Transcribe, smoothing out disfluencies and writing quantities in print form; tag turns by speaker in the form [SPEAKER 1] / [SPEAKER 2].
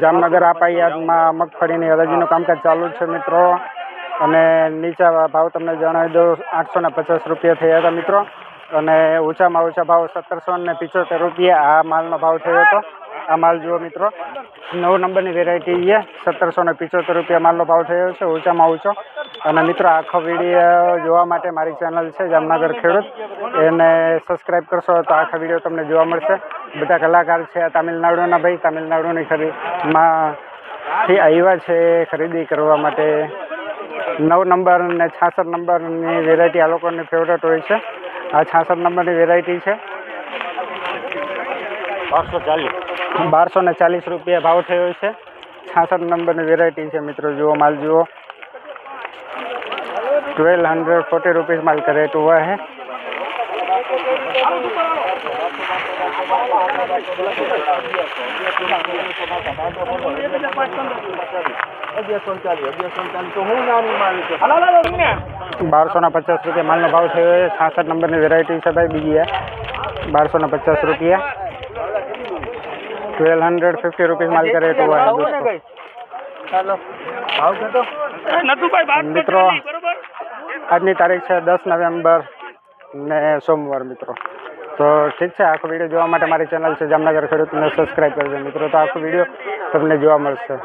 [SPEAKER 1] જામનગર આપાયામાં મગફળીની હરાજીનું કામકાજ ચાલુ છે મિત્રો, અને નીચા ભાવ તમને જણાવી દઉં 850 રૂપિયા થયા હતા મિત્રો, અને ઊંચામાં ઊંચા ભાવ 1775 રૂપિયા આ માલનો ભાવ થયો હતો. આ માલ જુઓ મિત્રો, 9 નંબરની વેરાયટી છે, 1775 રૂપિયા માલનો ભાવ થયો છે ઊંચામાં ઊંચો. અને મિત્રો આખો વિડીયો જોવા માટે મારી ચેનલ છે જામનગર ખેડૂત, એને સબસ્ક્રાઈબ કરશો તો આખા વિડીયો તમને જોવા મળશે. બધા કલાકાર છે તામિલનાડુના ભાઈ, તામિલનાડુની માંથી આવ્યા છે ખરીદી કરવા માટે. 9 નંબર અને 66 નંબરની વેરાયટી આ લોકોની ફેવરેટ હોય છે. આ 66 નંબરની વેરાયટી છે, 1240 રૂપિયા ભાવ થયો છે. 66 નંબરની વેરાયટી છે મિત્રો, જુઓ માલ જુઓ, 1240 रुपीज़ माल का रेट हुआ है. ₹1250 माल नो भाव थे. 66 नंबर ની વેરાયટી છે ભાઈ, બીજી ₹1250 રૂપિયા, 1250 रुपीज़ माल का रेट हुआ है મિત્રો. આજની તારીખ છે 10 નવેમ્બર ને સોમવાર મિત્રો. તો ઠીક છે, આખો વિડીયો જોવા માટે મારી ચેનલ છે જામનગર ખેડૂતને સબસ્ક્રાઈબ કરજો મિત્રો, તો આખો વિડીયો તમને જોવા મળશે.